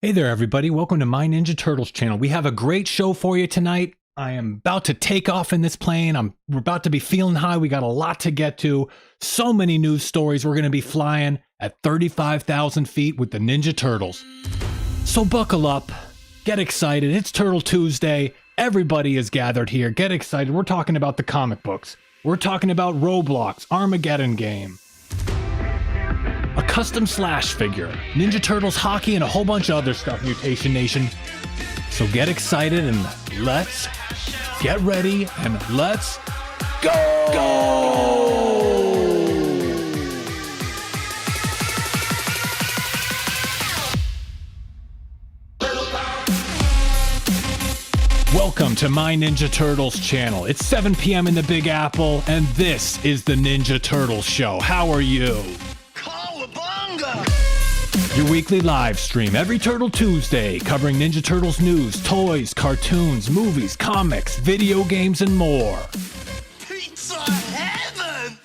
Hey there, everybody. Welcome to My Ninja Turtles channel. We have a great show for you tonight. I am about to take off in this plane. We're about to be feeling high. We got a lot to get to. So many news stories. We're going to be flying at 35,000 feet with the Ninja Turtles. So buckle up. Get excited. It's Turtle Tuesday. Everybody is gathered here. Get excited. We're talking about the comic books. We're talking about Roblox, Armageddon game, a custom Slash figure, Ninja Turtles hockey, and a whole bunch of other stuff, Mutation Nation. So get excited and let's get ready and let's go! Welcome to My Ninja Turtles channel. It's 7 p.m. in the Big Apple, and this is the Ninja Turtles show. How are you? Your weekly live stream every Turtle Tuesday, covering Ninja Turtles news, toys, cartoons, movies, comics, video games, and more. Pizza heaven!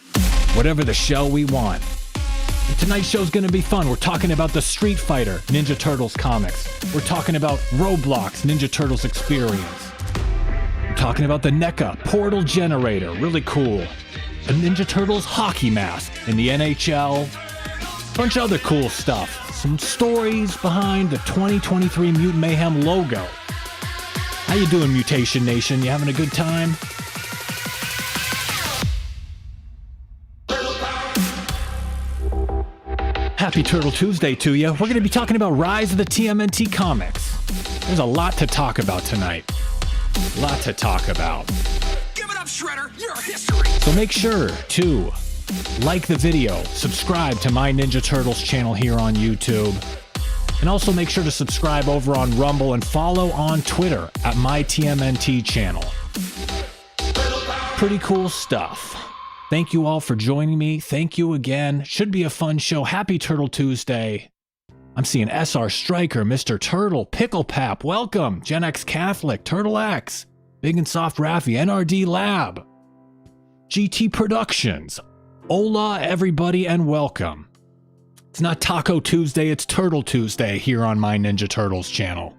Whatever the show we want. And tonight's show's gonna be fun. We're talking about the Street Fighter Ninja Turtles comics. We're talking about Roblox Ninja Turtles experience. We're talking about the NECA portal generator, really cool. A Ninja Turtles hockey mask in the NHL. Bunch of other cool stuff. Some stories behind the 2023 Mutant Mayhem logo. How you doing, Mutation Nation? You having a good time? Happy Turtle Tuesday to you. We're going to be talking about Rise of the TMNT comics. There's a lot to talk about tonight. A lot to talk about. Give it up, Shredder! You're history! So make sure to like the video, subscribe to My Ninja Turtles channel here on YouTube, and also make sure to subscribe over on Rumble and follow on Twitter at My TMNT channel. Pretty cool stuff. Thank you all for joining me. Thank you again. Should be a fun show. Happy Turtle Tuesday. I'm seeing SR Striker, Mr. Turtle, Pickle Pap, welcome. Gen X Catholic, Turtle X, Big and Soft Raffi, NRD Lab, GT Productions. Hola, everybody, and welcome. It's not Taco Tuesday, it's Turtle Tuesday here on My Ninja Turtles channel.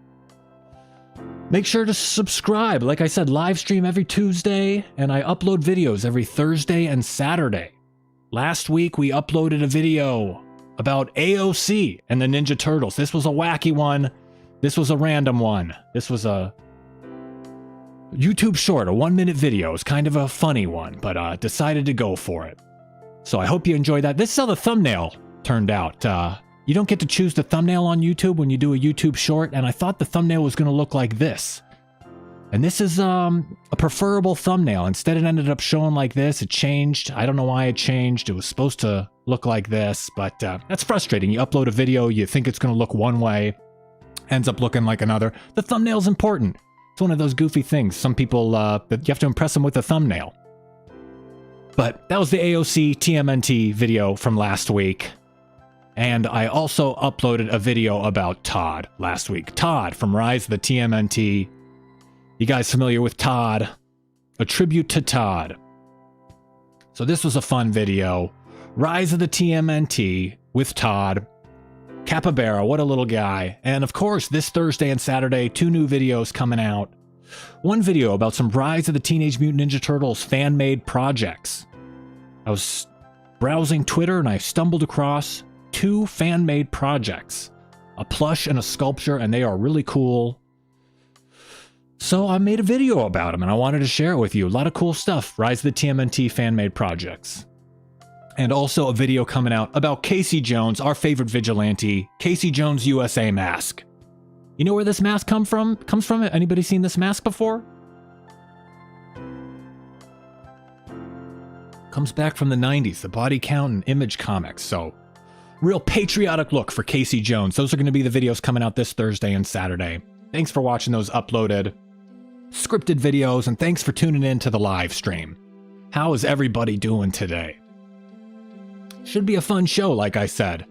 Make sure to subscribe. Like I said, live stream every Tuesday, and I upload videos every Thursday and Saturday. Last week, we uploaded a video about AOC and the Ninja Turtles. This was a wacky one. This was a random one. This was a YouTube short, a 1-minute video. It's kind of a funny one, but decided to go for it. So I hope you enjoyed that. This is how the thumbnail turned out. You don't get to choose the thumbnail on YouTube when you do a YouTube short, and I thought the thumbnail was going to look like this. And this is a preferable thumbnail. Instead, it ended up showing like this. It changed. I don't know why it changed. It was supposed to look like this, but that's frustrating. You upload a video, you think it's going to look one way, ends up looking like another. The thumbnail's important. It's one of those goofy things. Some people, you have to impress them with a thumbnail. But that was the AOC TMNT video from last week. And I also uploaded a video about Todd last week. Todd from Rise of the TMNT. You guys familiar with Todd? A tribute to Todd. So this was a fun video. Rise of the TMNT with Todd. Capybara, what a little guy. And of course, this Thursday and Saturday, 2 new videos coming out. One video about some Rise of the Teenage Mutant Ninja Turtles fan-made projects. I was browsing Twitter and I stumbled across 2 fan-made projects. A plush and a sculpture, and they are really cool. So I made a video about them and I wanted to share it with you. A lot of cool stuff. Rise of the TMNT fan-made projects. And also a video coming out about Casey Jones, our favorite vigilante, Casey Jones USA mask. You know where this mask comes from? Anybody seen this mask before? Comes back from the 90s, the Body Count and Image comics. So real patriotic look for Casey Jones. Those are going to be the videos coming out this Thursday and Saturday. Thanks for watching those uploaded scripted videos, and thanks for tuning in to the live stream. How is everybody doing today? Should be a fun show, like I said.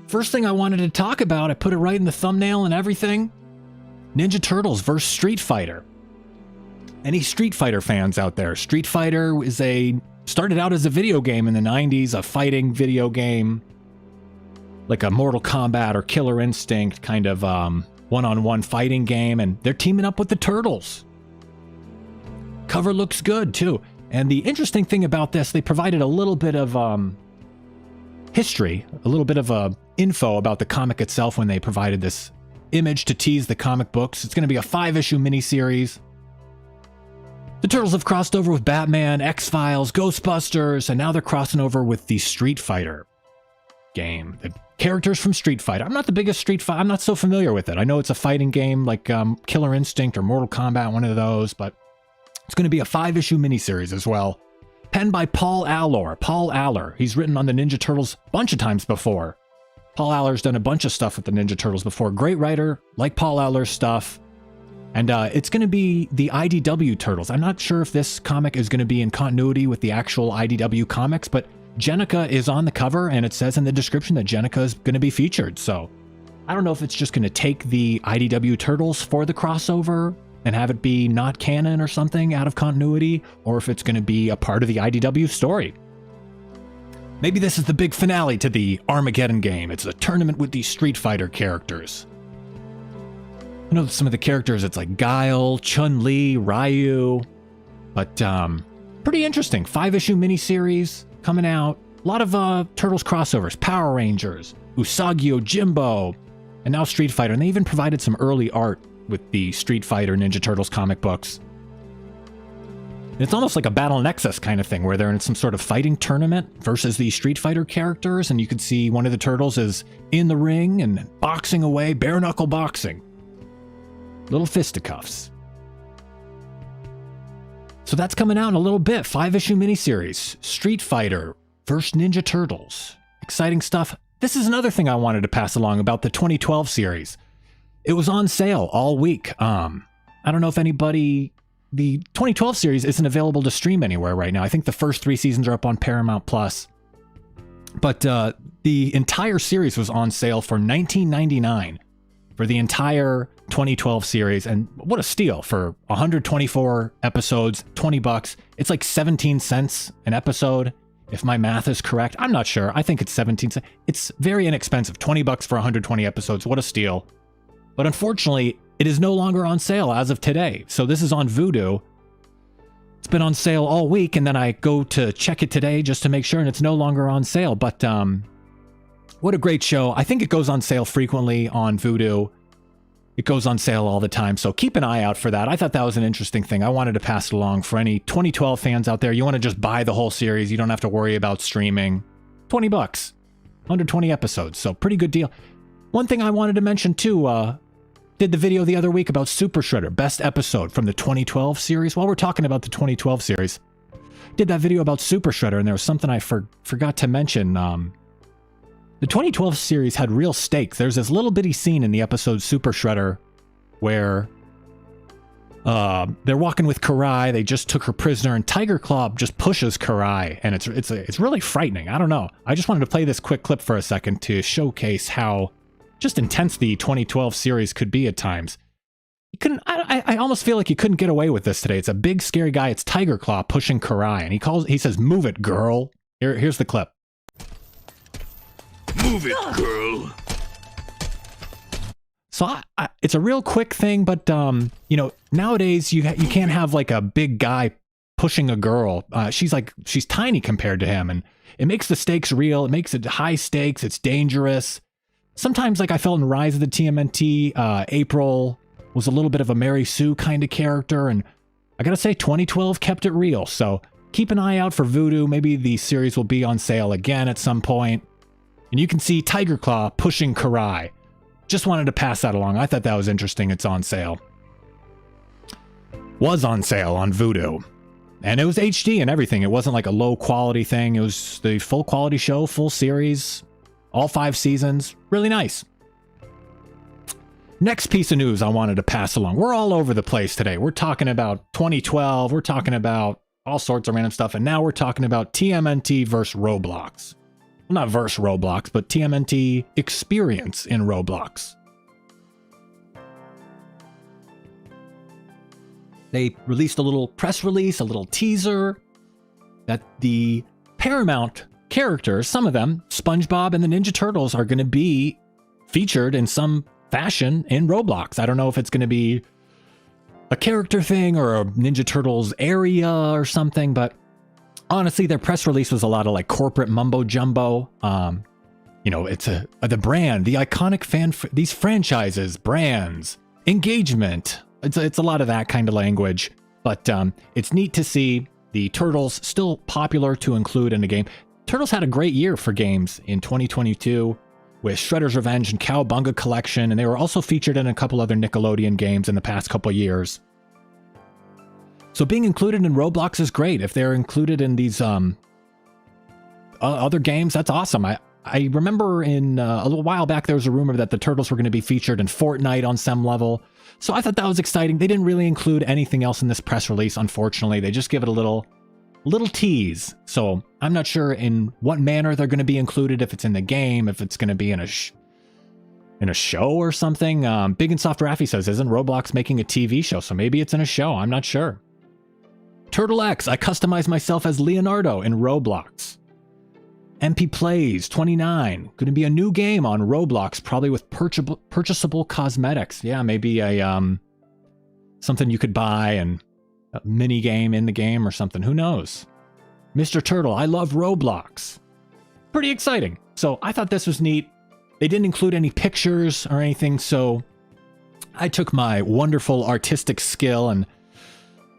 First thing I wanted to talk about, I put it right in the thumbnail and everything. Ninja Turtles vs. Street Fighter. Any Street Fighter fans out there? Street Fighter started out as a video game in the 90s, a fighting video game. like a Mortal Kombat or Killer Instinct kind of one-on-one fighting game, and they're teaming up with the Turtles. Cover looks good too. And the interesting thing about this, they provided a little bit of history, a little bit of info about the comic itself when they provided this image to tease the comic books. It's going to be a 5-issue miniseries. The Turtles have crossed over with Batman, X-Files, Ghostbusters, and now they're crossing over with the Street Fighter game. The characters from Street Fighter. I'm not the biggest Street Fighter. I'm not so familiar with it. I know it's a fighting game like Killer Instinct or Mortal Kombat, one of those, but it's going to be a 5-issue miniseries as well. Penned by Paul Allor. Paul Allor. He's written on the Ninja Turtles a bunch of times before. Paul Allor's done a bunch of stuff with the Ninja Turtles before. Great writer, like Paul Allor's stuff. And it's going to be the IDW Turtles. I'm not sure if this comic is going to be in continuity with the actual IDW comics, but Jennica is on the cover, and it says in the description that Jennica is going to be featured. So I don't know if it's just going to take the IDW Turtles for the crossover and have it be not canon or something out of continuity, or if it's going to be a part of the IDW story. Maybe this is the big finale to the Armageddon game. It's a tournament with these Street Fighter characters. I know some of the characters, it's like Guile, Chun-Li, Ryu, but pretty interesting. 5-issue miniseries coming out. A lot of Turtles crossovers, Power Rangers, Usagi Yojimbo, and now Street Fighter. And they even provided some early art with the Street Fighter Ninja Turtles comic books. It's almost like a Battle Nexus kind of thing, where they're in some sort of fighting tournament versus the Street Fighter characters, and you can see one of the Turtles is in the ring and boxing away, bare-knuckle boxing. Little fisticuffs. So that's coming out in a little bit. 5-issue miniseries. Street Fighter vs. Ninja Turtles. Exciting stuff. This is another thing I wanted to pass along about the 2012 series. It was on sale all week. I don't know if anybody... The 2012 series isn't available to stream anywhere right now. I think the first 3 seasons are up on Paramount Plus. But the entire series was on sale for $19.99 for the entire 2012 series, and what a steal for 124 episodes, $20. It's like 17 cents an episode, if my math is correct. I'm not sure. I think it's 17 cents. It's very inexpensive. $20 for 120 episodes. What a steal. But unfortunately, it is no longer on sale as of today. So this is on Vudu. It's been on sale all week, and then I go to check it today just to make sure, and it's no longer on sale. But what a great show. I think it goes on sale frequently on Vudu. It goes on sale all the time, so keep an eye out for that. I thought that was an interesting thing. I wanted to pass it along for any 2012 fans out there. You want to just buy the whole series. You don't have to worry about streaming. $20. 120 episodes, so pretty good deal. One thing I wanted to mention too, did the video the other week about Super Shredder, best episode from the 2012 series. While we're talking about the 2012 series, did that video about Super Shredder, and there was something I forgot to mention. The 2012 series had real stakes. There's this little bitty scene in the episode Super Shredder where they're walking with Karai. They just took her prisoner, and Tiger Claw just pushes Karai, and it's really frightening. I don't know. I just wanted to play this quick clip for a second to showcase how just intense the 2012 series could be at times. You couldn't. I almost feel like you couldn't get away with this today. It's a big scary guy. It's Tiger Claw pushing Karai, and he says, "Move it, girl." Here's the clip. Move it, girl. So it's a real quick thing, but nowadays you can't have like a big guy pushing a girl. She's tiny compared to him, and it makes the stakes real. It makes it high stakes. It's dangerous. Sometimes, like I felt in Rise of the TMNT, April was a little bit of a Mary Sue kind of character, and I gotta say 2012 kept it real. So keep an eye out for Vudu. Maybe the series will be on sale again at some point. And you can see Tiger Claw pushing Karai. Just wanted to pass that along. I thought that was interesting. It's on sale. Was on sale on Vudu. And it was HD and everything. It wasn't like a low quality thing. It was the full quality show, full series, all 5 seasons. Really nice. Next piece of news I wanted to pass along. We're all over the place today. We're talking about 2012. We're talking about all sorts of random stuff. And now we're talking about TMNT versus Roblox. Well, not versus Roblox, but TMNT experience in Roblox. They released a little press release, a little teaser, that the Paramount characters, some of them, SpongeBob and the Ninja Turtles, are going to be featured in some fashion in Roblox. I don't know if it's going to be a character thing or a Ninja Turtles area or something, but honestly, their press release was a lot of like corporate mumbo jumbo. You know, it's the brand, the iconic these franchises, brands, engagement. It's a lot of that kind of language, but it's neat to see the Turtles still popular to include in the game. Turtles had a great year for games in 2022 with Shredder's Revenge and Cowabunga Collection, and they were also featured in a couple other Nickelodeon games in the past couple years. So being included in Roblox is great. If they're included in these other games, that's awesome. I remember in a little while back there was a rumor that the Turtles were going to be featured in Fortnite on some level. So I thought that was exciting. They didn't really include anything else in this press release, unfortunately. They just give it a little tease. So I'm not sure in what manner they're going to be included, if it's in the game, if it's going to be in a show or something. Big and Soft Raffy says, isn't Roblox making a TV show? So maybe it's in a show. I'm not sure. Turtle X, I customize myself as Leonardo in Roblox. MP Plays 29, going to be a new game on Roblox, probably with purchasable cosmetics. Yeah, maybe a something you could buy and a mini game in the game or something. Who knows? Mr. Turtle, I love Roblox. Pretty exciting. So I thought this was neat. They didn't include any pictures or anything, so I took my wonderful artistic skill, and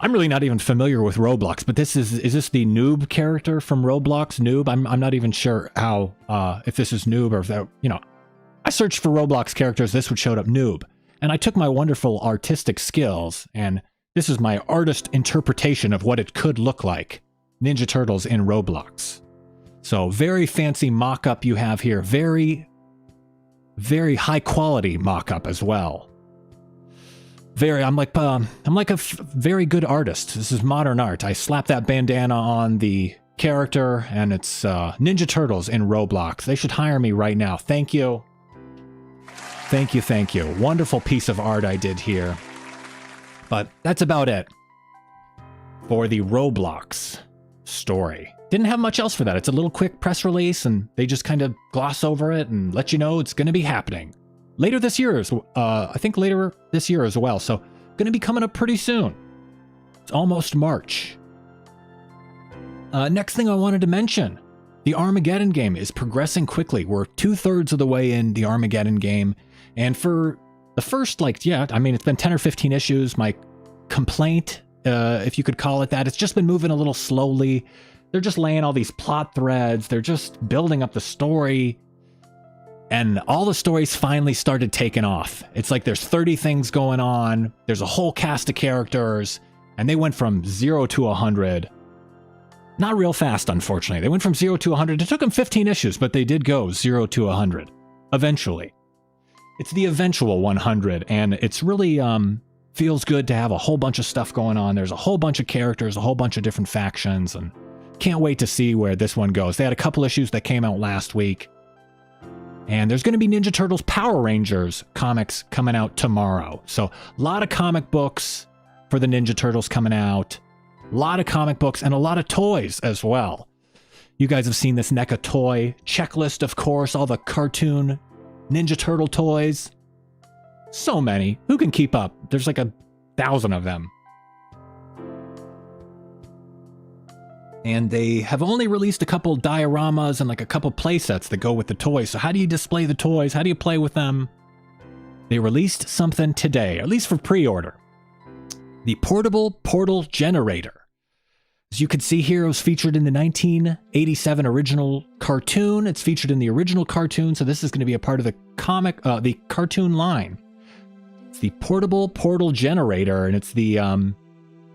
I'm really not even familiar with Roblox, but is this the Noob character from Roblox? Noob? I'm not even sure how, if this is Noob or if that, you know, I searched for Roblox characters, this would show up Noob. And I took my wonderful artistic skills, and this is my artist interpretation of what it could look like. Ninja Turtles in Roblox. So very fancy mock-up you have here. Very, very high quality mock-up as well. I'm like a very good artist. This is modern art. I slap that bandana on the character, and it's Ninja Turtles in Roblox. They should hire me right now. Thank you. Thank you, thank you. Wonderful piece of art I did here. But that's about it for the Roblox story. Didn't have much else for that. It's a little quick press release, and they just kind of gloss over it and let you know it's going to be happening. Later this year, I think later this year as well. So going to be coming up pretty soon. It's almost March. Next thing I wanted to mention, the Armageddon game is progressing quickly. We're 2/3 of the way in the Armageddon game. And for the first, it's been 10 or 15 issues. My complaint, if you could call it that, it's just been moving a little slowly. They're just laying all these plot threads. They're just building up the story. And all the stories finally started taking off. It's like there's 30 things going on. There's a whole cast of characters. And they went from 0 to 100. Not real fast, unfortunately. They went from 0 to 100. It took them 15 issues, but they did go 0 to 100. Eventually. It's the eventual 100. And it's really feels good to have a whole bunch of stuff going on. There's a whole bunch of characters, a whole bunch of different factions. And can't wait to see where this one goes. They had a couple issues that came out last week. And there's going to be Ninja Turtles Power Rangers comics coming out tomorrow. So a lot of comic books for the Ninja Turtles coming out. A lot of comic books and a lot of toys as well. You guys have seen this NECA toy checklist, of course, all the cartoon Ninja Turtle toys. So many. Who can keep up? There's like 1,000 of them. And they have only released a couple dioramas and like a couple play sets that go with the toys. So how do you display the toys? How do you play with them? They released something today, at least for pre-order. The portable portal generator. As you can see here, it was featured in the 1987 original cartoon. It's featured in the original cartoon, so this is going to be a part of the cartoon line. It's the portable portal generator, and it's the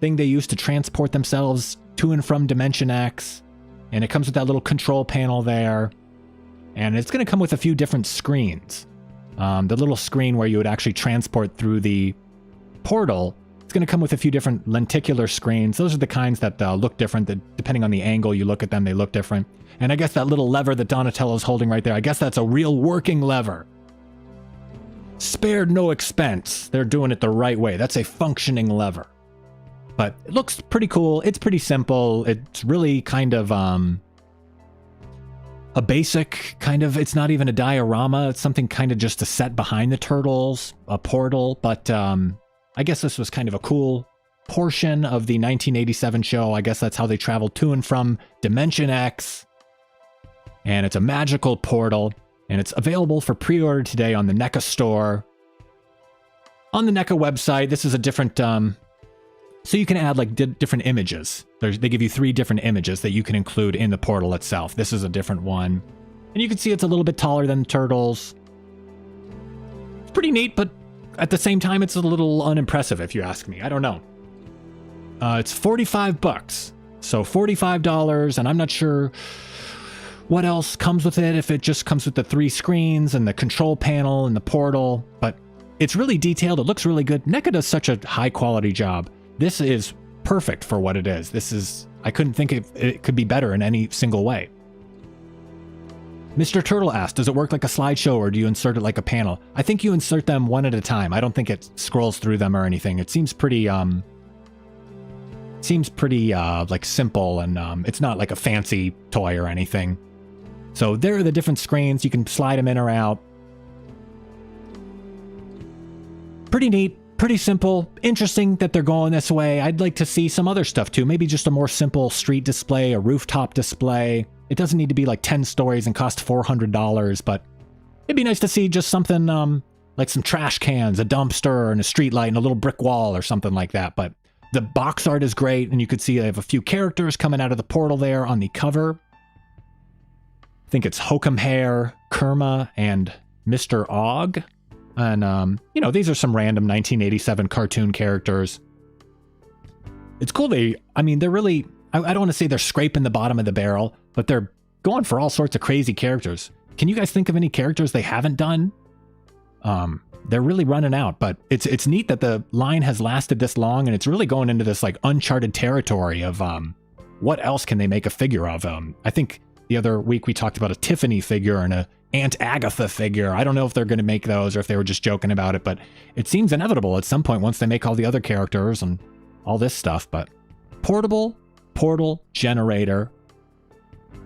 thing they use to transport themselves to and from Dimension X, and it comes with that little control panel there, and it's going to come with a few different screens. The little screen where you would actually transport through the portal, it's going to come with a few different lenticular screens. Those are the kinds that look different, that depending on the angle you look at them, they look different. And I guess that little lever that Donatello's holding right there, I guess that's a real working lever. Spared no expense. They're doing it the right way. That's a functioning lever. But it looks pretty cool. It's pretty simple. It's really kind of a basic kind of, it's not even a diorama. It's something kind of just to set behind the turtles, a portal. But I guess this was kind of a cool portion of the 1987 show. I guess that's how they traveled to and from Dimension X. And it's a magical portal. And it's available for pre-order today on the NECA store. On the NECA website, this is a different... so you can add like different images. They give you 3 different images that you can include in the portal itself. This is a different one. And you can see it's a little bit taller than the turtles. It's pretty neat, but at the same time, it's a little unimpressive if you ask me. I don't know. It's $45. So $45, and I'm not sure what else comes with it, if it just comes with the 3 screens and the control panel and the portal. But it's really detailed. It looks really good. NECA does such a high quality job. This is perfect for what it is. This is, I couldn't think it could be better in any single way. Mr. Turtle asked, does it work like a slideshow or do you insert it like a panel? I think you insert them one at a time. I don't think it scrolls through them or anything. It seems pretty, like simple, and it's not like a fancy toy or anything. So there are the different screens. You can slide them in or out. Pretty neat. Pretty simple. Interesting that they're going this way. I'd like to see some other stuff too. Maybe just a more simple street display, a rooftop display. It doesn't need to be like 10 stories and cost $400, but it'd be nice to see just something like some trash cans, a dumpster, and a street light, and a little brick wall or something like that. But the box art is great, and you could see they have a few characters coming out of the portal there on the cover. I think it's Hokum Hare, Kerma, and Mr. Og. And, you know, these are some random 1987 cartoon characters. It's cool. They're really, I don't want to say they're scraping the bottom of the barrel, but they're going for all sorts of crazy characters. Can you guys think of any characters they haven't done? They're really running out, but it's neat that the line has lasted this long, and it's really going into this like uncharted territory of, what else can they make a figure of? I think the other week we talked about a Tiffany figure and a Aunt Agatha figure. I don't know if they're going to make those or if they were just joking about it, but it seems inevitable at some point once they make all the other characters and all this stuff. But portable portal generator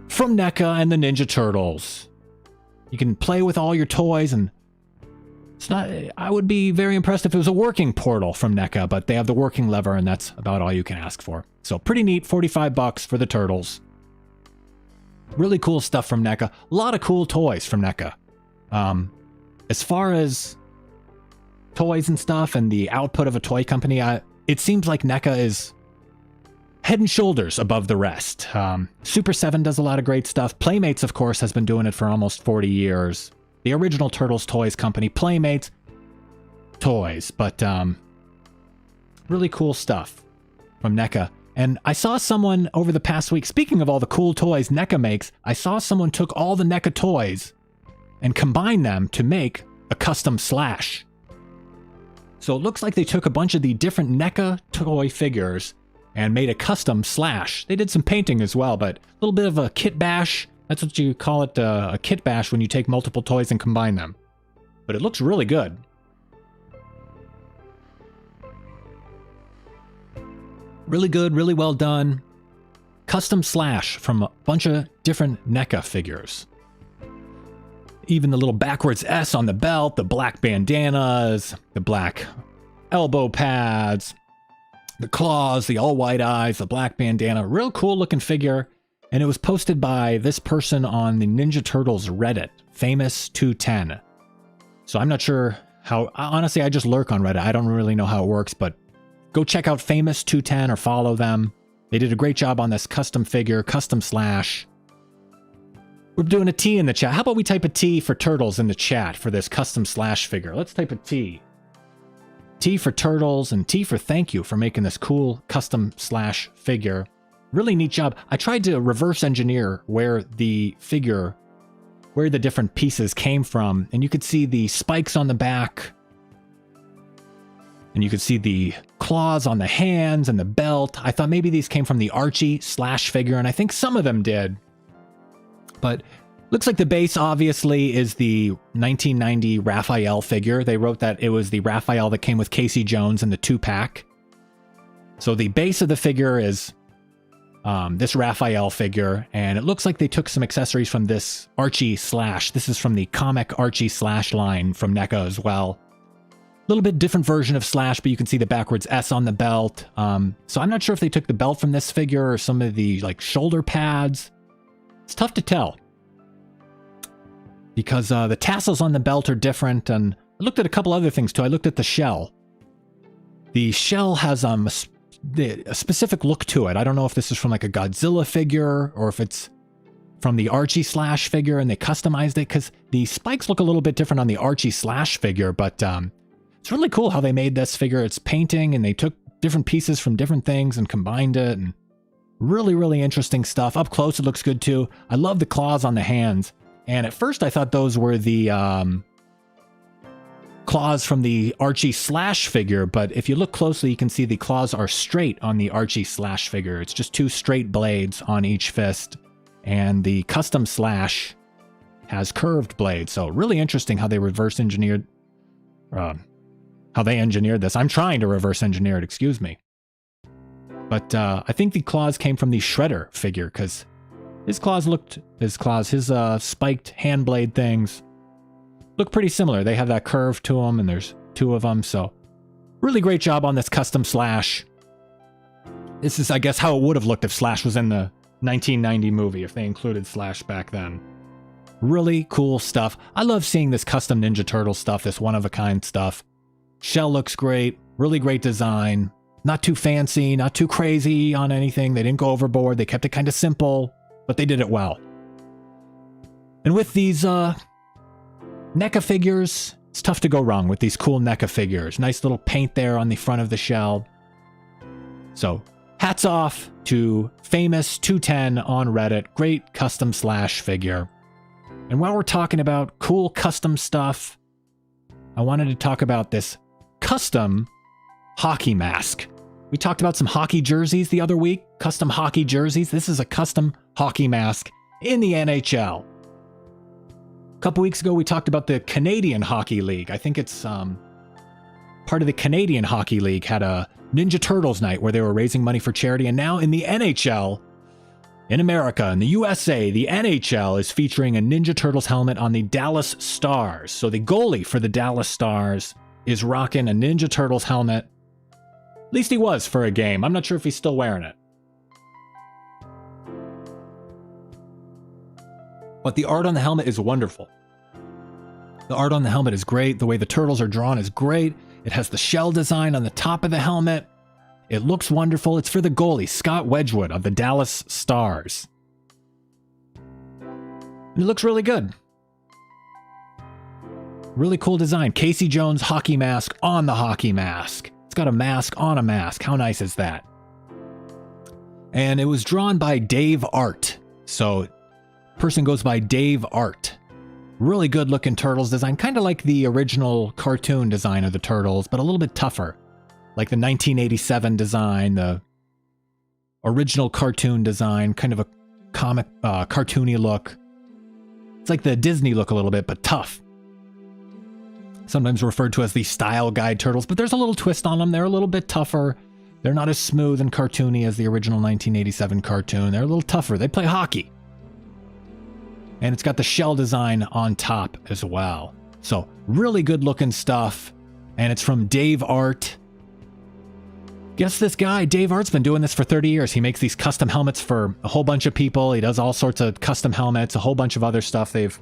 from NECA and the Ninja Turtles. You can play with all your toys, and it's not, I would be very impressed if it was a working portal from NECA, but they have the working lever, and that's about all you can ask for. So pretty neat, $45 for the Turtles. Really cool stuff from NECA. A lot of cool toys from NECA. As far as toys and stuff and the output of a toy company, it seems like NECA is head and shoulders above the rest. Super 7 does a lot of great stuff. Playmates, of course, has been doing it for almost 40 years. The original Turtles Toys company, Playmates Toys. But really cool stuff from NECA. And I saw someone over the past week, speaking of all the cool toys NECA makes, I saw someone took all the NECA toys and combined them to make a custom Slash. So it looks like they took a bunch of the different NECA toy figures and made a custom Slash. They did some painting as well, but a little bit of a kit bash. That's what you call it, a kit bash, when you take multiple toys and combine them. But it looks really good. Really good, really well done. Custom Slash from a bunch of different NECA figures. Even the little backwards S on the belt, the black bandanas, the black elbow pads, the claws, the all white eyes, the black bandana. Real cool looking figure. And it was posted by this person on the Ninja Turtles Reddit, Famous210. So I'm not sure how, honestly, I just lurk on Reddit. I don't really know how it works, but go check out Famous210 or follow them. They did a great job on this custom figure, custom Slash. We're doing a T in the chat. How about we type a T for Turtles in the chat for this custom Slash figure? Let's type a T. T for Turtles and T for thank you for making this cool custom Slash figure. Really neat job. I tried to reverse engineer where the different pieces came from, and you could see the spikes on the back. And you could see the claws on the hands and the belt. I thought maybe these came from the Archie Slash figure, and I think some of them did. But looks like the base obviously is the 1990 Raphael figure. They wrote that it was the Raphael that came with Casey Jones in the 2-pack. So the base of the figure is this Raphael figure, and it looks like they took some accessories from this Archie Slash. This is from the comic Archie Slash line from NECA as well. A little bit different version of Slash, but you can see the backwards S on the belt. So I'm not sure if they took the belt from this figure or some of the like shoulder pads. It's tough to tell because the tassels on the belt are different, and I looked at a couple other things too. I looked at the shell. The shell has a specific look to it. I don't know if this is from like a Godzilla figure or if it's from the Archie Slash figure and they customized it, because the spikes look a little bit different on the Archie Slash figure, but it's really cool how they made this figure. It's painting and they took different pieces from different things and combined it, and really, really interesting stuff. Up close, it looks good too. I love the claws on the hands. And at first I thought those were the claws from the Archie Slash figure, but if you look closely, you can see the claws are straight on the Archie Slash figure. It's just two straight blades on each fist, and the custom Slash has curved blades. So really interesting how they reverse engineered, how they engineered this. I'm trying to reverse engineer it, excuse me. But I think the claws came from the Shredder figure, because his spiked hand blade things look pretty similar. They have that curve to them, and there's two of them. So really great job on this custom Slash. This is, I guess, how it would have looked if Slash was in the 1990 movie, if they included Slash back then. Really cool stuff. I love seeing this custom Ninja Turtle stuff, this one-of-a-kind stuff. Shell looks great. Really great design. Not too fancy, not too crazy on anything. They didn't go overboard. They kept it kind of simple, but they did it well. And with these NECA figures, it's tough to go wrong with these cool NECA figures. Nice little paint there on the front of the shell. So hats off to Famous 210 on Reddit. Great custom Slash figure. And while we're talking about cool custom stuff, I wanted to talk about this custom hockey mask. We talked about some hockey jerseys the other week. Custom hockey jerseys. This is a custom hockey mask in the NHL. A couple weeks ago, we talked about the Canadian Hockey League. I think it's part of the Canadian Hockey League had a Ninja Turtles night where they were raising money for charity. And now in the NHL, in America, in the USA, the NHL is featuring a Ninja Turtles helmet on the Dallas Stars. So the goalie for the Dallas Stars is rocking a Ninja Turtles helmet. At least he was for a game. I'm not sure if he's still wearing it. But the art on the helmet is wonderful. The art on the helmet is great. The way the turtles are drawn is great. It has the shell design on the top of the helmet. It looks wonderful. It's for the goalie, Scott Wedgewood of the Dallas Stars. And it looks really good. Really cool design. Casey Jones hockey mask on the hockey mask. It's got a mask on a mask. How nice is that? And it was drawn by Dave Art. So, person goes by Dave Art. Really good looking Turtles design. Kind of like the original cartoon design of the Turtles, but a little bit tougher. Like the 1987 design, the original cartoon design, kind of a comic, cartoony look. It's like the Disney look a little bit, but tough. Sometimes referred to as the Style Guide Turtles, but there's a little twist on them. They're a little bit tougher. They're not as smooth and cartoony as the original 1987 cartoon. They're a little tougher. They play hockey. And it's got the shell design on top as well. So really good looking stuff. And it's from Dave Art. Guess this guy, Dave Art's been doing this for 30 years. He makes these custom helmets for a whole bunch of people. He does all sorts of custom helmets, a whole bunch of other stuff. They've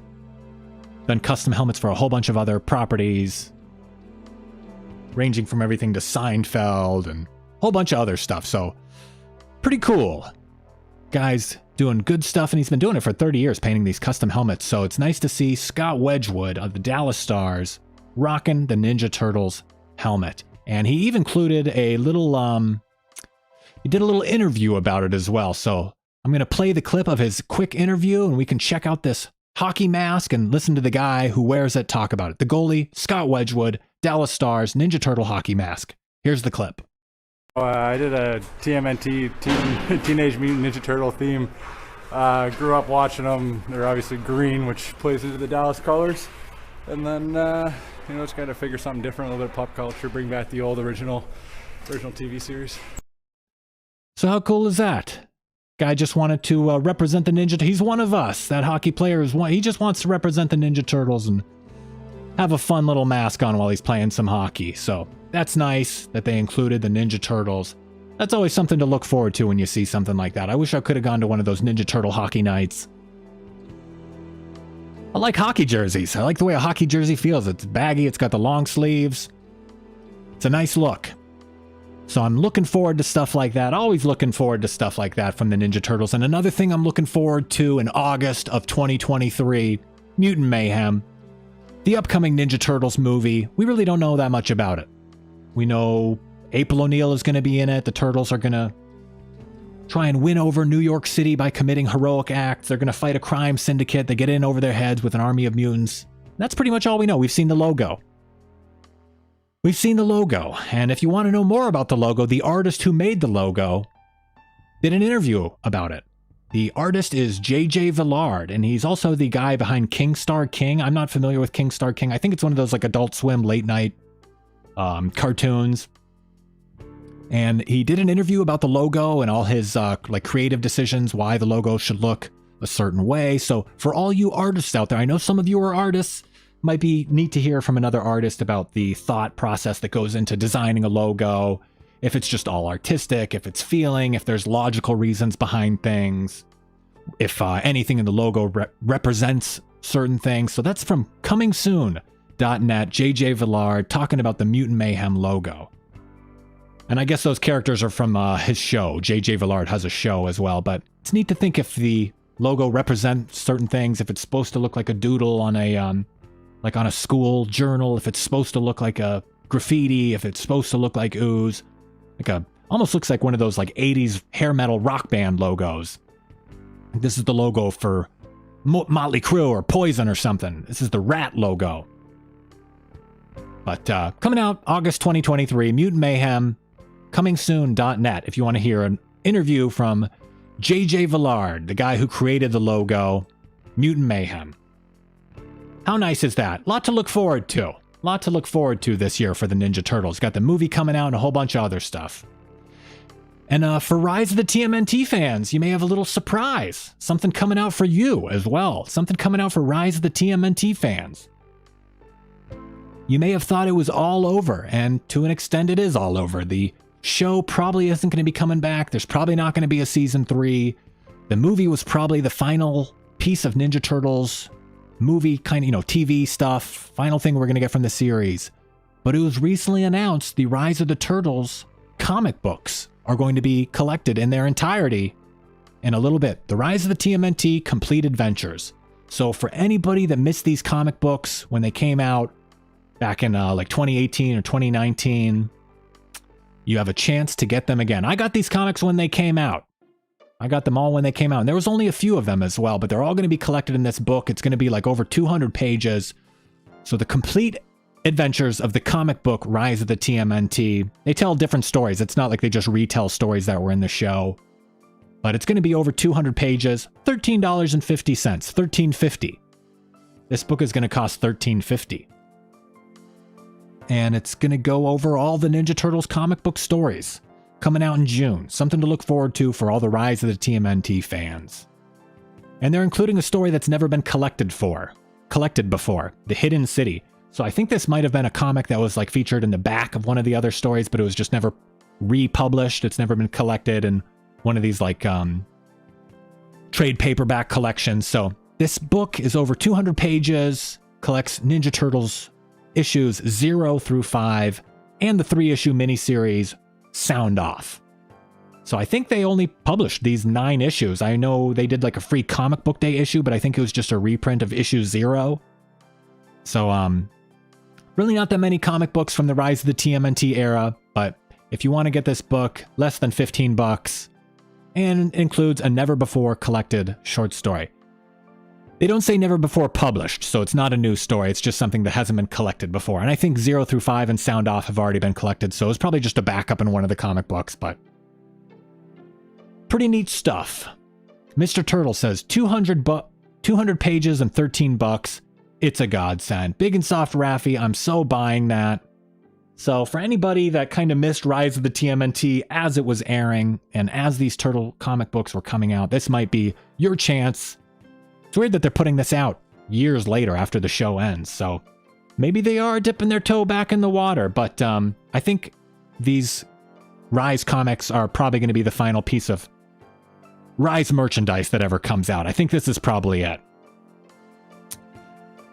done custom helmets for a whole bunch of other properties, ranging from everything to Seinfeld and a whole bunch of other stuff. So pretty cool. Guy's doing good stuff, and he's been doing it for 30 years, painting these custom helmets. So it's nice to see Scott Wedgewood of the Dallas Stars rocking the Ninja Turtles helmet. And he even included a little, he did a little interview about it as well. So I'm going to play the clip of his quick interview, and we can check out this hockey mask and listen to the guy who wears it talk about it. The goalie, Scott Wedgewood, Dallas Stars, Ninja Turtle hockey mask. Here's the clip. I did a TMNT, Teenage Mutant Ninja Turtle theme. Grew up watching them. They're obviously green, which plays into the Dallas colors. And then, just kind of figure something different, a little bit of pop culture, bring back the old original TV series. So how cool is that? Guy just wanted to represent the Ninja. He's one of us. That hockey player is one. He just wants to represent the Ninja Turtles and have a fun little mask on while he's playing some hockey. So that's nice that they included the Ninja Turtles. That's always something to look forward to when you see something like that. I wish I could have gone to one of those Ninja Turtle hockey nights. I like hockey jerseys. I like the way a hockey jersey feels. It's baggy. It's got the long sleeves. It's a nice look. So I'm looking forward to stuff like that. Always looking forward to stuff like that from the Ninja Turtles. And another thing I'm looking forward to in August of 2023, Mutant Mayhem. The upcoming Ninja Turtles movie. We really don't know that much about it. We know April O'Neil is going to be in it. The Turtles are going to try and win over New York City by committing heroic acts. They're going to fight a crime syndicate. They get in over their heads with an army of mutants. That's pretty much all we know. We've seen the logo. And if you want to know more about the logo, the artist who made the logo did an interview about it. The artist is J.J. Villard, and he's also the guy behind King Star King. I'm not familiar with King Star King. I think it's one of those like Adult Swim late night cartoons. And he did an interview about the logo and all his like creative decisions, why the logo should look a certain way. So for all you artists out there, I know some of you are artists. Might be neat to hear from another artist about the thought process that goes into designing a logo. If it's just all artistic, if it's feeling, if there's logical reasons behind things, if anything in the logo represents certain things. So that's from comingsoon.net, JJ Villard talking about the Mutant Mayhem logo. And I guess those characters are from his show. JJ Villard has a show as well, but it's neat to think if the logo represents certain things, if it's supposed to look like a doodle on a like on a school journal, if it's supposed to look like a graffiti, if it's supposed to look like ooze, almost looks like one of those like 80s hair metal rock band logos. This is the logo for Motley Crue or Poison or something. This is the Rat logo. But coming out August 2023, Mutant Mayhem, comingsoon.net if you want to hear an interview from JJ Villard, the guy who created the logo, Mutant Mayhem. How nice is that? A lot to look forward to. A lot to look forward to this year for the Ninja Turtles. Got the movie coming out and a whole bunch of other stuff. And for Rise of the TMNT fans, you may have a little surprise. Something coming out for you as well. Something coming out for Rise of the TMNT fans. You may have thought it was all over, and to an extent it is all over. The show probably isn't going to be coming back. There's probably not going to be a season 3. The movie was probably the final piece of Ninja Turtles movie kind of, TV stuff, final thing we're going to get from the series. But it was recently announced the Rise of the Turtles comic books are going to be collected in their entirety in a little bit. The Rise of the TMNT Complete Adventures. So for anybody that missed these comic books when they came out back in like 2018 or 2019, you have a chance to get them again. I got these comics when they came out. I got them all when they came out. And there was only a few of them as well, but they're all going to be collected in this book. It's going to be like over 200 pages. So the complete adventures of the comic book Rise of the TMNT. They tell different stories. It's not like they just retell stories that were in the show. But it's going to be over 200 pages, $13.50, $13.50. This book is going to cost $13.50. And it's going to go over all the Ninja Turtles comic book stories coming out in June. Something to look forward to for all the Rise of the TMNT fans. And they're including a story that's never been collected before, The Hidden City. So I think this might have been a comic that was like featured in the back of one of the other stories, but it was just never republished. It's never been collected in one of these like trade paperback collections. So this book is over 200 pages, collects Ninja Turtles issues 0 through 5, and the 3-issue miniseries Sound Off. So I think they only published these 9 issues. I know they did like a free comic book day issue, but I think it was just a reprint of issue 0. So really not that many comic books from the Rise of the TMNT era, but if you want to get this book, less than $15, and it includes a never before collected short story. They don't say never before published, so it's not a new story. It's just something that hasn't been collected before. And I think 0 through 5 and Sound Off have already been collected, so it's probably just a backup in one of the comic books, but pretty neat stuff. Mr. Turtle says 200 pages and $13. It's a godsend. Big and Soft Raffi, I'm so buying that. So for anybody that kind of missed Rise of the TMNT as it was airing and as these Turtle comic books were coming out, this might be your chance. It's weird that they're putting this out years later after the show ends. So maybe they are dipping their toe back in the water. But I think these Rise comics are probably going to be the final piece of Rise merchandise that ever comes out. I think this is probably it.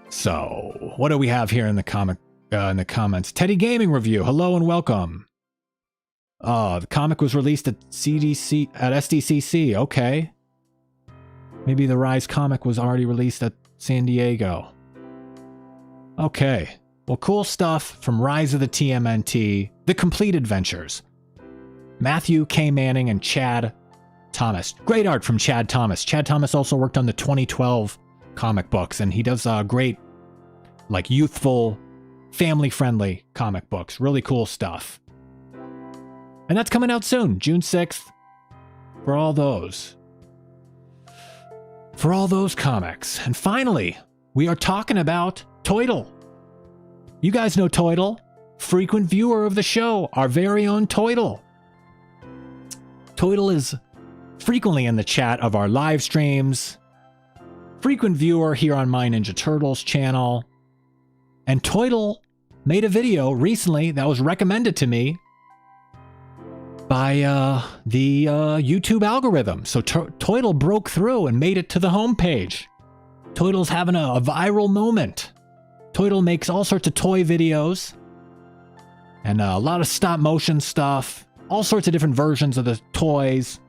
So, what do we have here in the comments? Teddy Gaming Review. Hello and welcome. The comic was released at SDCC. Okay. Maybe the Rise comic was already released at San Diego. Okay. Well, cool stuff from Rise of the TMNT. The Complete Adventures. Matthew K. Manning and Chad Thomas. Great art from Chad Thomas. Chad Thomas also worked on the 2012 comic books, and he does great, like, youthful, family-friendly comic books. Really cool stuff. And that's coming out soon, June 6th, for all those. For all those comics. And finally, we are talking about Toidle. You guys know Toidle. Frequent viewer of the show, our very own Toidle. Toidle is frequently in the chat of our live streams. Frequent viewer here on My Ninja Turtles channel. And Toidle made a video recently that was recommended to me by the YouTube algorithm. So Toidle broke through and made it to the homepage. Toidle's having a viral moment. Toidle makes all sorts of toy videos and a lot of stop motion stuff, all sorts of different versions of the toys.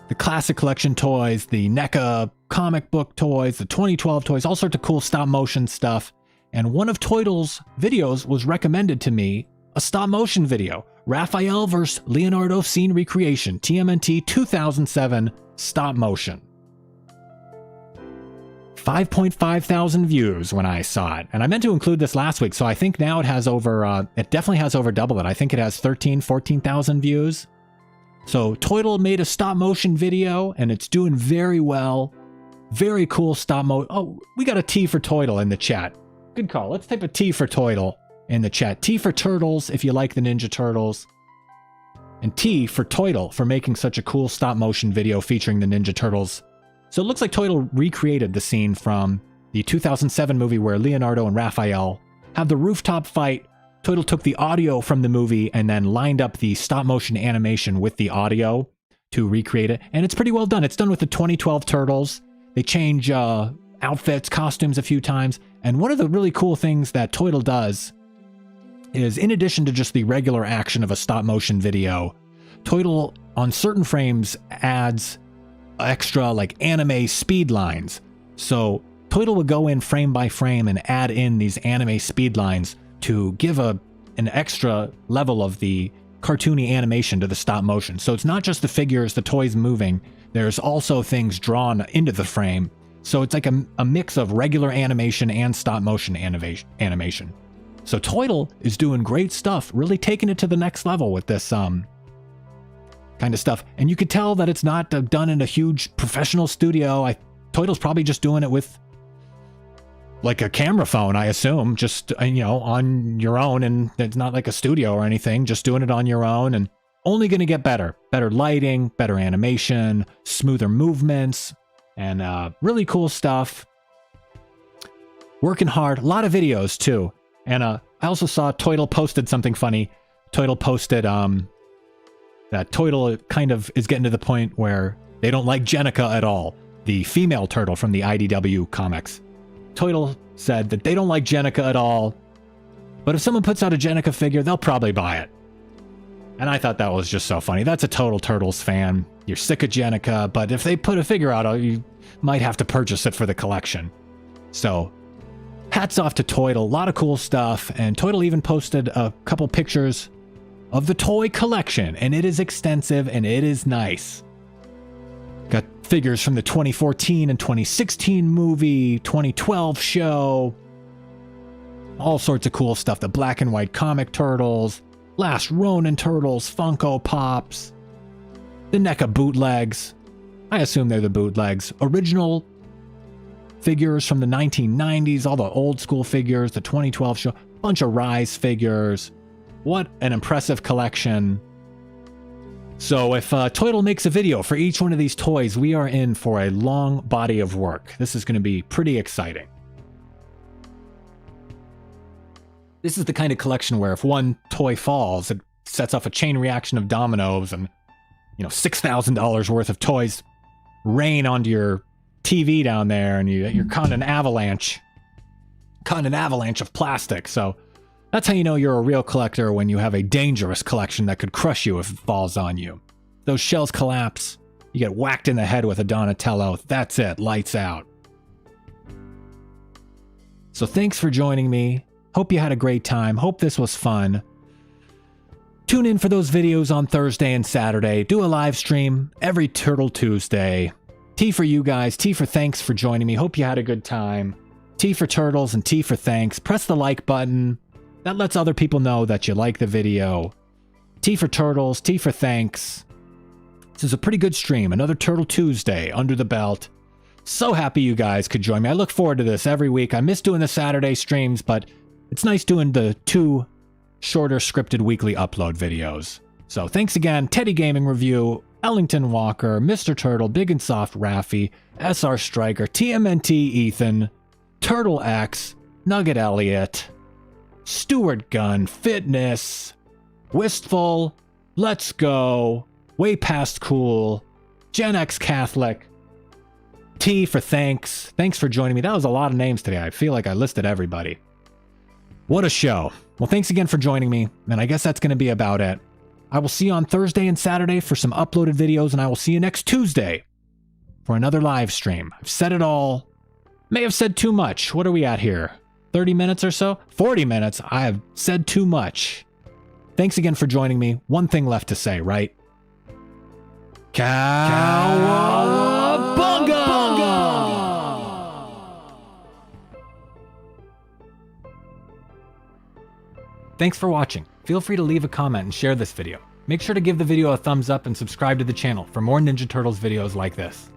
The classic collection toys, the NECA comic book toys, the 2012 toys, all sorts of cool stop motion stuff. And one of Toidle's videos was recommended to me, a stop motion video. Raphael vs. Leonardo scene recreation, TMNT 2007 stop motion. 5.5 thousand views when I saw it. And I meant to include this last week, so I think now it has over, it definitely has over double it. I think it has 14,000 views. So Toidle made a stop motion video and it's doing very well. Very cool stop motion. Oh, we got a T for Toidle in the chat. Good call. Let's type a T for Toidle in the chat. T for Turtles if you like the Ninja Turtles. And T for Toidle for making such a cool stop motion video featuring the Ninja Turtles. So it looks like Toidle recreated the scene from the 2007 movie where Leonardo and Raphael have the rooftop fight. Toidle took the audio from the movie and then lined up the stop motion animation with the audio to recreate it. And it's pretty well done. It's done with the 2012 Turtles. They change outfits, costumes a few times. And one of the really cool things that Toidle does is, in addition to just the regular action of a stop motion video, Toidle on certain frames adds extra like anime speed lines. So Toidle would go in frame by frame and add in these anime speed lines to give an extra level of the cartoony animation to the stop motion. So it's not just the figures, the toys moving. There's also things drawn into the frame. So it's like a mix of regular animation and stop motion animation. So Toidle is doing great stuff, really taking it to the next level with this kind of stuff. And you could tell that it's not done in a huge professional studio. Toidle's probably just doing it with like a camera phone, I assume, just, on your own, and it's not like a studio or anything, just doing it on your own, and only going to get better. Better lighting, better animation, smoother movements, and really cool stuff. Working hard, a lot of videos too. And I also saw Toidle posted something funny. Toidle posted that Toidle kind of is getting to the point where they don't like Jennica at all, the female turtle from the IDW comics. Toidle said that they don't like Jennica at all, but if someone puts out a Jennica figure, they'll probably buy it. And I thought that was just so funny. That's a total Turtles fan. You're sick of Jennica, but if they put a figure out, you might have to purchase it for the collection. So, hats off to Toidle. A lot of cool stuff. And Toidle even posted a couple pictures of the toy collection, and it is extensive and it is nice. Got figures from the 2014 and 2016 movie, 2012 show, all sorts of cool stuff. The black and white comic turtles, Last Ronin turtles, Funko Pops, the NECA bootlegs. I assume they're the bootlegs. Original figures from the 1990s, all the old school figures, the 2012 show. bunch of Rise figures. What an impressive collection. So if Toydle makes a video for each one of these toys, we are in for a long body of work. This is going to be pretty exciting. This is the kind of collection where if one toy falls, it sets off a chain reaction of dominoes and, you know, $6,000 worth of toys rain onto your TV down there, and you're caught in an avalanche. Caught in an avalanche of plastic. So that's how you know you're a real collector, when you have a dangerous collection that could crush you if it falls on you. Those shells collapse, you get whacked in the head with a Donatello, that's it, lights out. So thanks for joining me. Hope you had a great time. Hope this was fun. Tune in for those videos on Thursday and Saturday. Do a live stream every Turtle Tuesday. T for you guys. T for thanks for joining me. Hope you had a good time. T for turtles and T for thanks. Press the like button. That lets other people know that you like the video. T for turtles. T for thanks. This is a pretty good stream. Another Turtle Tuesday under the belt. So happy you guys could join me. I look forward to this every week. I miss doing the Saturday streams, but it's nice doing the 2 shorter scripted weekly upload videos. So thanks again. Teddy Gaming Review, Ellington Walker, Mr. Turtle, Big and Soft Raffy, SR Striker, TMNT Ethan, Turtle X, Nugget Elliott, Stewart Gunn, Fitness, Wistful, Let's Go, Way Past Cool, Gen X Catholic, T for thanks. Thanks for joining me. That was a lot of names today. I feel like I listed everybody. What a show. Well, thanks again for joining me, and I guess that's going to be about it. I will see you on Thursday and Saturday for some uploaded videos, and I will see you next Tuesday for another live stream. I've said it all. May have said too much. What are we at here? 30 minutes or so? 40 minutes. I have said too much. Thanks again for joining me. One thing left to say, right? Cowabunga! Thanks for watching. Feel free to leave a comment and share this video. Make sure to give the video a thumbs up and subscribe to the channel for more Ninja Turtles videos like this.